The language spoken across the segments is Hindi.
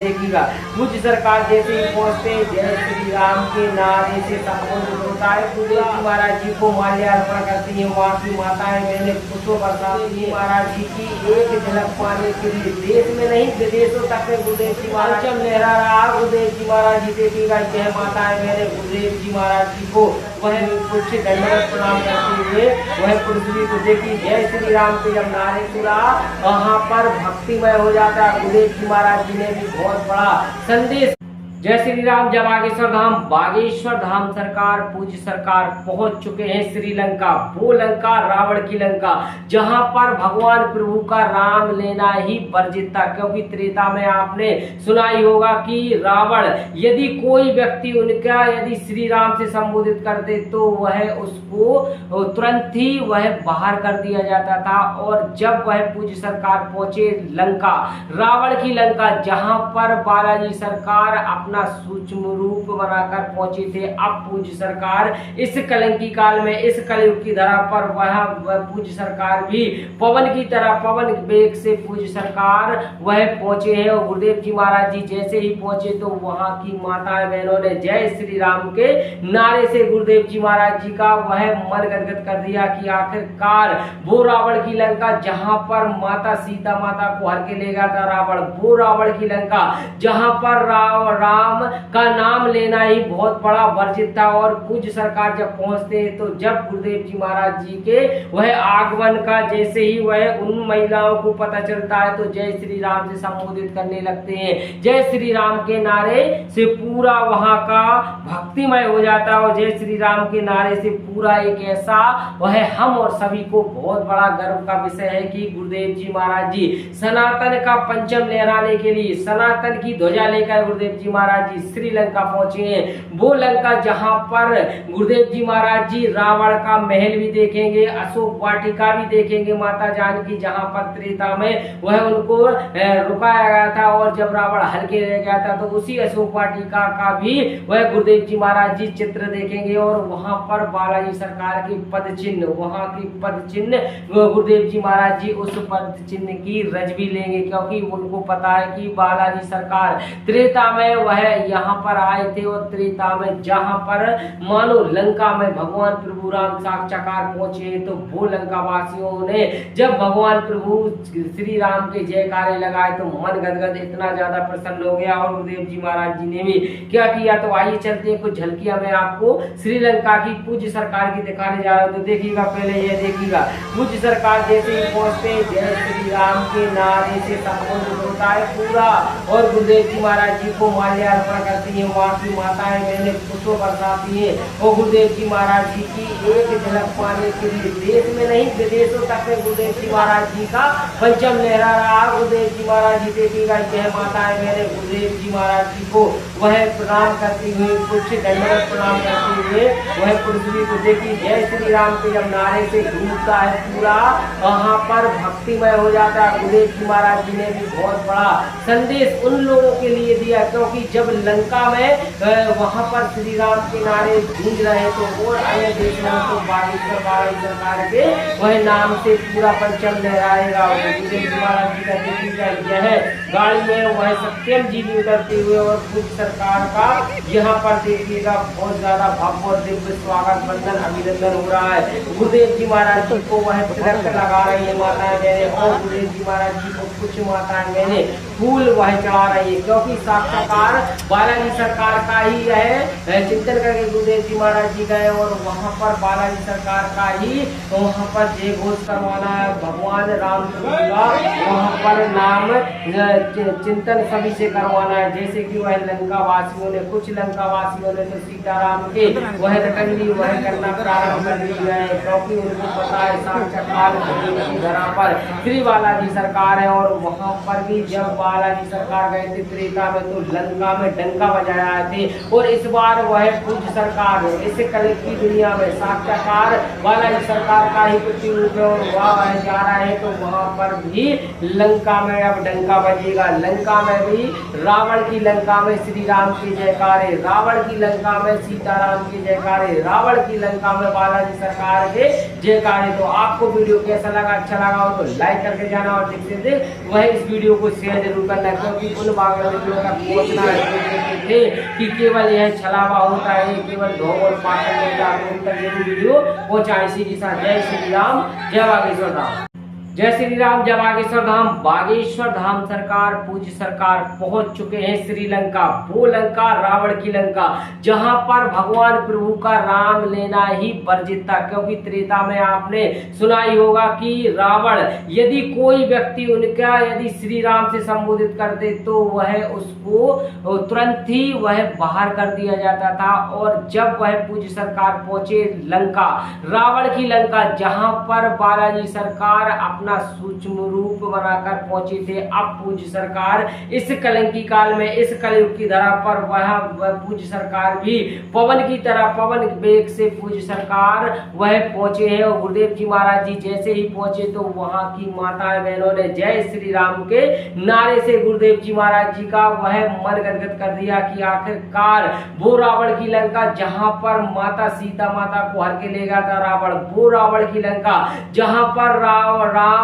देखिएगा मुझ सरकार जैसे ही पहुंचते जय श्री राम के नारे से संबोधित होता है। पूजा महाराज जी को माल्यार्पण करती है। वहाँ की माताएं बहनें पुष्पों बरसाती है। महाराज जी की एक झलक पाने के लिए देश में नहीं विदेशों तक में गुरुदेव जी महाराज लहरा रहा। गुरुदेव जी महाराज जी देखिएगा यह माताएं बहनें गुरुदेव जी महाराज जी को वह कुछ दंडवत प्रणाम करते हुए वह पृथ्वी को देखी जय श्री राम के जब नारे सुना वहाँ पर भक्तिमय हो जाता है। गुरुदेव जी महाराज जी ने भी बहुत बड़ा संदेश। जय श्री राम। जब बागेश्वर धाम सरकार पूज्य सरकार पहुंच चुके हैं श्रीलंका, वो लंका रावण की लंका जहां पर भगवान प्रभु का राम लेना ही वर्जित था। क्योंकि त्रेता में आपने सुना ही होगा कि रावण यदि कोई व्यक्ति उनका यदि श्री राम से संबोधित करते तो वह उसको तुरंत ही वह बाहर कर दिया जाता था। और जब वह पूज्य सरकार पहुंचे लंका रावण की लंका जहां पर बालाजी सरकार अपना सूक्ष्म रूप बनाकर पहुंचे थे। अब पूज्य सरकार इस कलंकी काल में इस कलयुग की धरा पर वह पूज्य सरकार भी पवन की तरह पवन वेग से पूज्य सरकार वह पहुंचे हैं। और गुरुदेव जी महाराज जी जैसे ही पहुंचे तो वहां की माताएं बहनों ने जय श्री राम के नारे से गुरुदेव जी महाराज जी का वह मन गदगद कर दिया कि आखिरकार वो रावण की लंका जहां पर माता सीता माता को हर के ले गया था रावण, वो रावण की लंका जहां पर राम का नाम लेना ही बहुत बड़ा वर्जित था। और पूज्य सरकार जब पहुंचते हैं तो जब गुरुदेव जी महाराज जी के वह आगमन का जैसे ही वह उन महिलाओं को पता चलता है तो जय श्री राम से संबोधित करने लगते हैं। जय श्री राम के नारे से पूरा वहां का भक्तिमय हो जाता है। और जय श्री राम के नारे से पूरा एक ऐसा वह हम और सभी को बहुत बड़ा गर्व का विषय है कि गुरुदेव जी महाराज जी सनातन का पंचम लहराने के लिए सनातन की ध्वजा लेकर गुरुदेव जी महाराज जी श्रीलंका पहुंचे हैं। वो लंका जहां पर गुरुदेव जी महाराज जी रावण का महल भी देखेंगे, अशोक वाटिका भी देखेंगे माता जानकी जहां पर त्रेता में वह उनको रुकाया गया था। और जब रावण हल्के रह गया था तो उसी अशोक वाटिका का भी वह गुरुदेव जी महाराज जी चित्र देखेंगे। और वहां पर बालाजी सरकार के पद चिन्ह वहां की पद चिन्ह गुरुदेव जी महाराज जी उस पद चिन्ह की रज भी लेंगे। क्योंकि उनको पता है कि बालाजी सरकार त्रेता में वह यहाँ पर आए थे। और त्रेता में जहाँ पर मानो लंका में भगवान प्रभु राम साक्षात्कार पहुंचे तो वो लंका वासियों ने जब भगवान प्रभु श्री राम के जयकारे लगाए तो मन गदगद इतना ज्यादा प्रसन्न हो गया। और गुरुदेव जी महाराज जी ने भी क्या किया तो आइए चलते हैं कुछ झलकियां मैं आपको श्रीलंका की पूज्य सरकार की दिखाने जा रहा हूँ। तो देखिएगा पहले ये देखिएगा पूज्य सरकार जैसे ही पहुंचते जय श्री राम के नारे से संबोधित होता है पूरा। और गुरुदेव जी महाराज जी को माल्यार्पण करती है। वहाँ की माताएं बहनें पुष्पों बरसाती है। और गुरुदेव जी महाराज जी की एक झलक पाने के लिए देश में नहीं विदेशों तक में गुरुदेव जी महाराज जी का पंचम लहरा रहा। गुरुदेव जी महाराज जी देखिएगा यह माताएं बहनें गुरुदेव जी महाराज जी को वह प्रणाम करती हुई कुछ दंडवत प्रणाम करते हुए वह पृथ्वी को देखी जय श्री राम के जब नारे से गूंजता है पूरा वहाँ पर भक्तिमय हो जाता है। गुरुदेव जी महाराज जी ने भी बहुत बड़ा संदेश उन लोगों के लिए दिया। क्योंकि जब लंका में वहां पर श्री राम के नारे गूंज रहे तो और अन्य देश में तो बागेश्वर बालाजी सरकार के वह नाम से पूरा पंचम लहराएगा। गुरुदेव जी महाराज जी का देखिएगा यह गाड़ी में वह सत्यम जी भी उतरते हुए और पूज्य सरकार का यहाँ पर देखिएगा बहुत ज्यादा भव्य और दिव्य स्वागत बंधन अभिनंदन हो रहा है। गुरुदेव जी महाराज जी को वह तिलक लगा रही है माताएं बहनें। और गुरुदेव जी महाराज जी को कुछ माताएं बहनें फूल वह चढ़ा रही है। क्योंकि साक्षात्कार बालाजी सरकार का ही है चिंतन करके गुरुदेव जी महाराज जी गए। और वहाँ पर बालाजी सरकार का ही वहाँ पर जय घोष करवाना है भगवान राम का वहाँ पर नाम चिंतन सभी से करवाना है। जैसे कि वह लंका वासियों ने कुछ लंका वासियों ने तो सीताराम के वह रटंगी वह करना प्रारंभ कर दिया है। क्योंकि उनको पता है साक्षात्कार की धरा पर श्री बालाजी सरकार है। और वहाँ पर भी जब बालाजी सरकार गए थे त्रेता में तो लंका में डंका बजाया आए थे। और इस बार वह पूज्य सरकार इस कल की दुनिया में साक्षात्कार बालाजी सरकार का ही प्रतिरूप है। और वह जा रहा है तो वहाँ पर भी लंका में अब डंका बजेगा। लंका में भी रावण की लंका में श्री राम की जयकारे, रावण की लंका में सीताराम की जयकारे, रावण की लंका में बालाजी सरकार के जयकारे। तो आपको वीडियो कैसा लगा अच्छा लगा हो तो लाइक करके जाना। और देखते वह इस वीडियो को शेयर जरूर करना, क्योंकि उन भागवतियों का पहुंचना थे कि केवल यह छलावा होता है, केवल ढोंग और पाखंड होता है, उन तक ये वीडियो पहुंचाए। इसी के साथ जय श्री राम, जय बागेश्वर धाम। जय श्री राम, जय बागेश्वर धाम। बागेश्वर धाम सरकार, पूज्य सरकार पहुंच चुके हैं श्रीलंका, वो लंका रावण की लंका, जहां पर भगवान प्रभु का राम लेना ही वर्जित था। क्योंकि त्रेता में आपने सुना ही होगा कि रावण यदि कोई व्यक्ति उनका यदि श्री राम से संबोधित करते तो वह उसको तुरंत ही वह बाहर कर दिया जाता था। और जब वह पूज्य सरकार पहुंचे लंका, रावण की लंका, जहां पर बालाजी सरकार अपना सूक्ष्म रूप बनाकर पहुंचे थे, अब पूज्य सरकार इस कलंकी काल में, इस कलयुग की धरा पर वह पूज्य सरकार भी पवन की तरह, पवन वेग से पूज्य सरकार वह पहुंचे हैं। और गुरुदेव जी महाराज जी जैसे ही पहुंचे तो वहां की माताएं बहनों ने जय श्री राम के नारे से गुरुदेव जी महाराज जी का वह मन गदगद कर दिया कि आखिरकार वो रावण की लंका जहां पर माता सीता माता को हर के ले गया था रावण, वो रावण की लंका जहां पर राम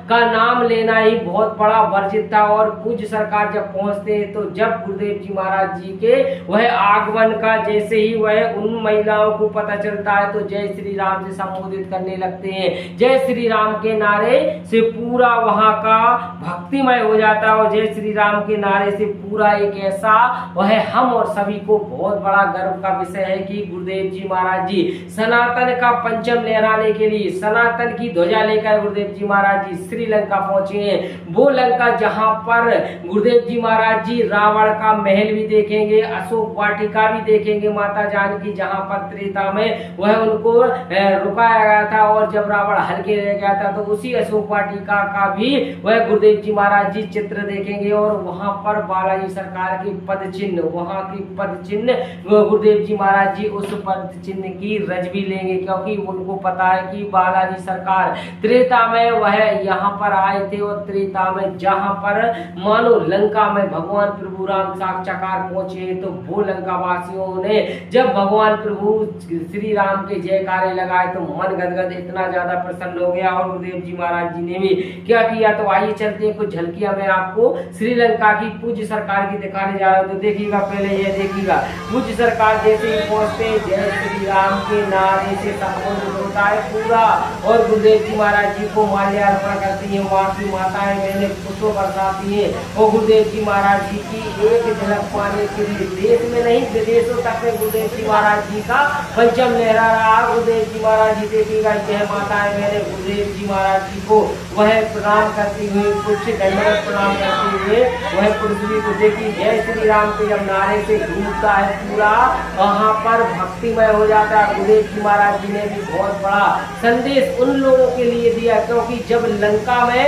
का नाम लेना ही बहुत बड़ा वर्जित था। और पूज्य सरकार जब पहुंचते हैं तो जब गुरुदेव जी महाराज जी के वह आगमन का जैसे ही वह उन महिलाओं को पता चलता है तो जय श्री राम से संबोधित करने लगते हैं। जय श्री राम के नारे से पूरा वहां का भक्तिमय हो जाता है। और जय श्री राम के नारे से पूरा एक ऐसा वह हम और सभी को बहुत बड़ा गर्व का विषय है कि गुरुदेव जी महाराज जी सनातन का पंचम लहराने के लिए, सनातन की ध्वजा लेकर गुरुदेव जी महाराज जी श्रीलंका पहुंचे हैं। वो लंका जहां पर गुरुदेव जी महाराज जी रावण का महल भी देखेंगे, अशोक वाटिका भी देखेंगे माता जानकी, जहां पर त्रेता में वह उनको रुकाया गया था। और जब रावण हल्के रह गया था तो उसी अशोक वाटिका का भी वह गुरुदेव जी महाराज जी चित्र देखेंगे। और वहां पर बालाजी सरकार के पद चिन्ह, वहां की पद चिन्ह गुरुदेव जी महाराज जी उस पद चिन्ह की रज भी लेंगे, क्योंकि उनको पता है कि बालाजी सरकार त्रेता में वह यहाँ पर आए थे। और त्रेता में जहां पर मानो लंका में भगवान प्रभु राम साक्षात्कार पहुंचे तो वो लंका वासियों ने जब भगवान प्रभु श्री राम के जयकारे लगाए तो मन गदगद इतना ज्यादा प्रसन्न हो गया। और गुरुदेव जी महाराज जी ने भी क्या किया, तो आइए चलते हैं कुछ झलकियां मैं आपको श्रीलंका की पूज्य सरकार की दिखाने जा रहा हूँ। तो देखिएगा, पहले ये देखिएगा, पूज्य सरकार जैसे ही पहुंचते जय श्री राम के नारे से संबोधित होता है पूरा। और गुरुदेव जी महाराज जी को माल्यार्पण करती है, वहाँ की माताएं बहनें पुष्प बरसाती है। और गुरुदेव जी महाराज जी की एक झलक पाने के लिए देश में नहीं विदेशों तक में गुरुदेव जी महाराज जी का पंचम लहरा रहा। गुरुदेव जी महाराज जी देखिएगा, यह माताएं बहनें गुरुदेव जी महाराज जी को वह प्रणाम करती हुई, कुछ दंडवत प्रणाम करते हुए वह पृथ्वी को देखी जय श्री राम के जब नारे से घूमता है पूरा, वहां पर भक्तिमय हो जाता है। गुरुदेव जी महाराज जी ने भी बहुत बड़ा संदेश उन लोगों के लिए दिया, क्योंकि जब लंका में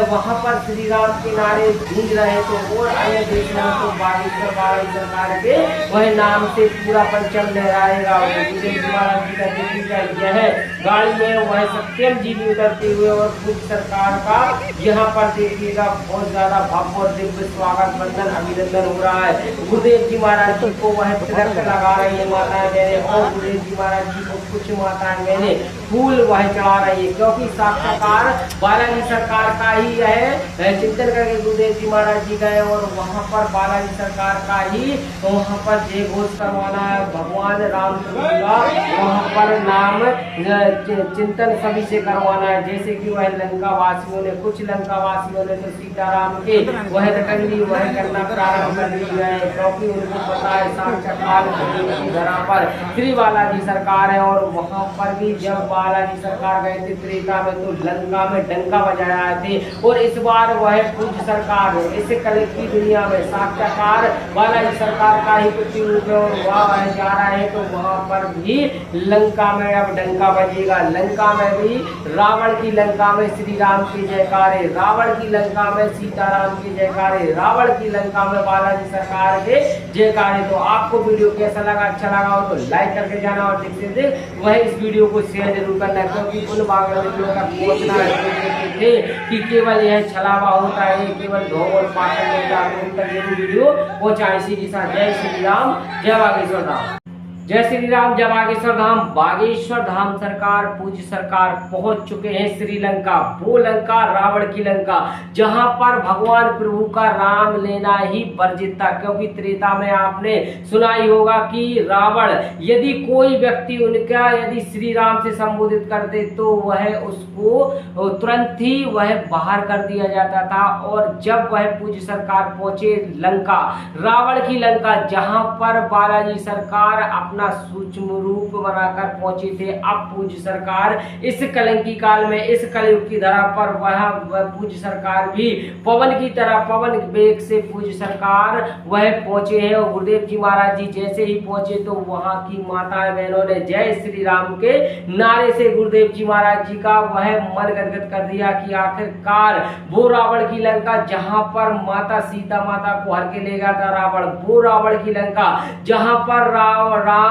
वहां पर श्री राम के नारे गूंज रहे तो और अन्य देश में तो बागेश्वर बालाजी सरकार के वह नाम से पूरा पंचम लहराएगा। गुरुदेव जी महाराज जी का देखिएगा, यह गाड़ी में वह सत्यम जी भी उतरते हुए और पूज्य सरकार का यहाँ पर देखिएगा बहुत ज्यादा भव्य और दिव्य स्वागत बंधन अभिनंदन हो रहा है। गुरुदेव जी महाराज जी को वह तिलक लगा रही है माताएं बहनें, और गुरुदेव जी महाराज जी को कुछ माताएं बहनें फूल वह चढ़ा रही है, क्योंकि साक्षात्कार बालाजी सरकार का ही है चिंतन करके गुरुदेव जी महाराज जी गए। और वहां पर बालाजी सरकार का ही वहां पर जय घोष करवाना है, भगवान राम का वहां पर नाम चिंतन सभी से करवाना है। जैसे कि वह लंका वासियों ने, कुछ लंका वासियों ने तो सीताराम के वह रटंगी वह करना प्रारंभ कर दिया है, क्योंकि उनको पता है साक्षात्कार की धरा पर श्री बालाजी सरकार है। और वहां पर भी जब बालाजी सरकार गए थे त्रेता में तो लंका में डंका बजाया आए थे। और इस बार वह पूज्य सरकार इस कल की दुनिया में साक्षात्कार बालाजी सरकार का ही पृथ्वी रूप है और वह जा रहा है। तो वहां पर भी लंका में अब डंका बजेगा। लंका में भी रावण की लंका में श्री राम के जयकारे, रावण की लंका में सीताराम के जयकारे, रावण की लंका में बालाजी सरकार के जयकारे। तो आपको वीडियो कैसा लगा, अच्छा लगा हो तो लाइक करके जाना और देखते थे वह इस वीडियो को शेयर जरूर करना, क्योंकि उन भागवतियों का पहुंचना थे कि केवल यह छलावा होता है, केवल ढोंग और पाखंड होता है, उन तक ये वीडियो पहुंचाए। इसी के साथ जय श्री राम, जय बागेश्वर धाम। जय श्री राम। जय बागेश्वर धाम। बागेश्वर धाम सरकार पूज्य सरकार पहुंच चुके हैं श्रीलंका, वो लंका रावण की लंका जहां पर भगवान प्रभु का राम लेना ही वर्जित था। क्योंकि त्रेता में आपने सुना ही होगा कि रावण यदि कोई व्यक्ति उनका यदि श्री राम से संबोधित कर दे तो वह उसको तुरंत ही वह बाहर कर दिया जाता था। और जब वह पूज्य सरकार पहुंचे लंका, रावण की लंका, जहां पर बालाजी सरकार अपना सूक्ष्म रूप बनाकर पहुंचे थे, अब पूज्य सरकार इस कलंकी काल में, इस कलयुग की धरा पर वह पूज्य सरकार भी पवन की तरह, पवन वेग से पूज्य सरकार वह पहुंचे हैं। और गुरुदेव जी महाराज जी जैसे ही पहुंचे तो वहां की माताएं बहनों ने जय श्री राम के नारे से गुरुदेव जी महाराज जी का वह मन गदगद कर दिया कि आखिरकार वो रावण की लंका जहां पर माता सीता माता को हर के ले गया था रावण, वो रावण की लंका जहां पर राम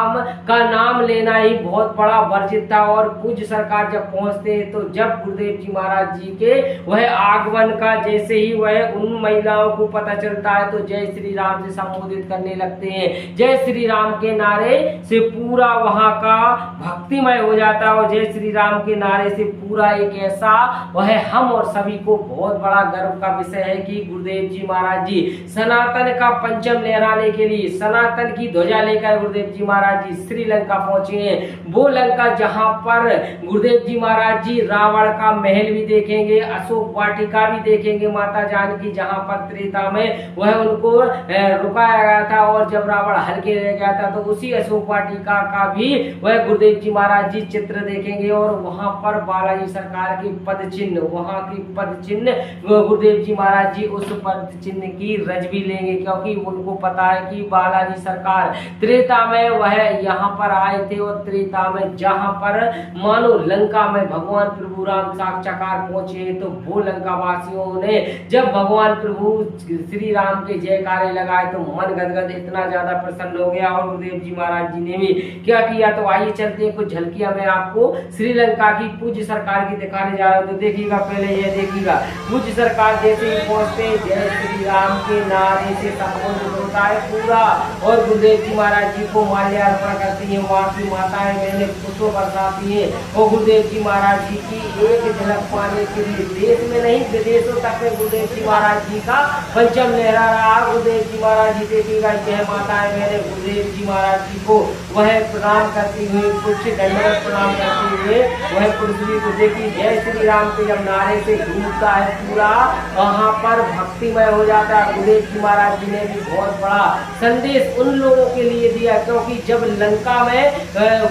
का नाम लेना ही बहुत बड़ा वर्जित था। और पूज्य सरकार जब पहुंचते तो जब गुरुदेव जी महाराज जी के वह आगमन का जैसे ही वह उन महिलाओं को पता चलता है तो जय श्री राम से संबोधित करने लगते हैं। जय श्री राम के नारे से पूरा वहां का भक्तिमय हो जाता है। और जय श्री राम के नारे से पूरा एक ऐसा वह हम और सभी को बहुत बड़ा गर्व का विषय है कि गुरुदेव जी महाराज जी सनातन का पंचम लहराने के लिए, सनातन की ध्वजा लेकर गुरुदेव जी महाराज जी श्रीलंका पहुंचे हैं। वो लंका जहां पर गुरुदेव जी महाराज जी रावण का महल भी देखेंगे, अशोक वाटिका भी देखेंगे माता जानकी, जहां पर त्रेता में वह उनको रुकाया गया था। और जब रावण हल्के रह गया था तो उसी अशोक वाटिका का भी वह गुरुदेव जी महाराज जी चित्र देखेंगे। और वहां पर बालाजी सरकार के पद चिन्ह, वहां की पद चिन्ह गुरुदेव जी महाराज जी उस पद चिन्ह की रज भी लेंगे। क्योंकि उनको पता है कि बालाजी सरकार त्रेता में वह यहाँ पर आए थे और त्रेता में जहां पर मानो लंका में भगवान प्रभु राम साक्षात्कार पहुंचे तो वो लंका वासियों ने जब भगवान प्रभु श्री राम के जयकारे लगाए तो मन गदगद इतना ज्यादा प्रसन्न हो गया। और गुरुदेव जी महाराज जी ने भी क्या किया, तो आइए चलते हैं कुछ झलकियां मैं आपको श्रीलंका की पूज्य सरकार की दिखाने जा रहा हूँ। तो देखिएगा, पहले ये देखिएगा पूज्य सरकार जैसे ही पहुंचते जय श्री राम के नारे से संबोधित होता है पूरा। और गुरुदेव जी महाराज जी को माल्यार्पण करती है, वहाँ की माताएं बहनें पुष्प बरसाती हैं। और गुरुदेव जी महाराज जी की एक झलक पाने के लिए देश में नहीं विदेशों तक में गुरुदेव जी महाराज जी का पंचम लहरा रहा। गुरुदेव जी महाराज जी देखिएगा, यह माताएं बहनें गुरुदेव जी महाराज जी को वह प्रणाम करती हुई, कुछ दंडवत प्रणाम करते हुए वह पृथ्वी को देखिए जय श्री राम के जब नारे से घूमता है पूरा वहां पर भक्तिमय हो जाता है। गुरुदेव जी महाराज जी ने भी बहुत बड़ा संदेश उन लोगों के लिए दिया। क्योंकि जब लंका में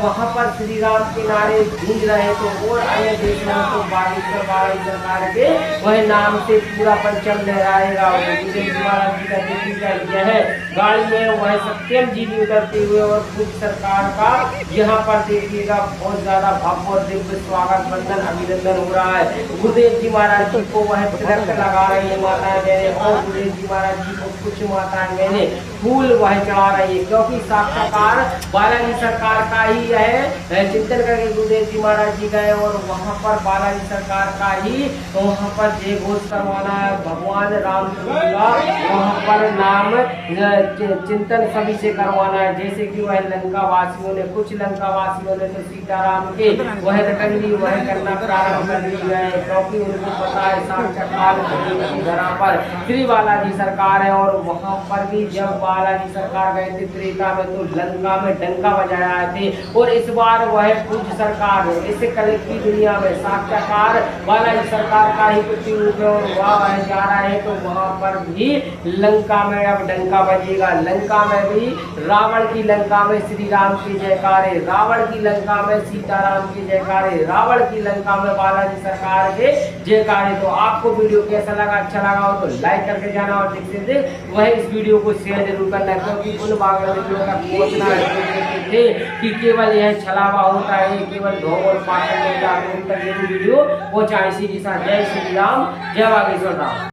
वहां पर श्री राम के नारे गूंज रहे तो और अन्य देश में तो बागेश्वर बालाजी सरकार के वह नाम से पूरा पंचम लहराएगा। गुरुदेव जी महाराज जी का देखिएगा, यह गाड़ी में वह सत्यम जी भी उतरते हुए और पूज्य सरकार का यहाँ पर देखिएगा बहुत ज्यादा भव्य और दिव्य स्वागत बंधन अभिनंदन हो रहा है। गुरुदेव जी महाराज जी को वह तिलक लगा रही है माताएं बहनें। और गुरुदेव जी महाराज जी को कुछ माताएं बहनें फूल वह चढ़ा रही है। क्योंकि साक्षात्कार बालाजी सरकार का ही है चिंतन करके गुरुदेव जी महाराज जी गए और वहां पर बालाजी सरकार का ही वहां पर जय घोष करवाना है। भगवान राम का वहां पर नाम चिंतन सभी से करवाना है। जैसे कि वह लंका वासियों ने, कुछ लंका वासियों ने तो सीताराम के वह रटंगी वह करना प्रारंभ कर दिया है। क्योंकि उनको पता है साक्षात्कार की धरा पर श्री बालाजी सरकार है। और वहां पर भी जब बालाजी सरकार गए थे त्रेता में तो लंका में डंका बजाया आए थे। और इस बार वह पूज्य सरकार इस कल की दुनिया में साक्षात्कार बालाजी सरकार का ही पृथ्वी रूप है। और वह जा रहा है तो वहां पर भी लंका में अब डंका बजेगा। लंका में भी रावण की लंका में श्री राम के जयकारे, रावण की लंका में सीताराम के जयकारे, रावण की लंका में बालाजी सरकार के जयकारे। तो आपको वीडियो कैसा लगा, अच्छा लगा हो तो लाइक करके जाना और देखते थे वह इस वीडियो को शेयर जरूर करना। क्योंकि उन बागवानों का पहुंचना थे कि केवल यह छलावा होता है, केवल ढोंग और पाठन होता है, उन तक ये वीडियो पहुंचाए। इसी के साथ जय श्री राम, जय बागेश्वर धाम।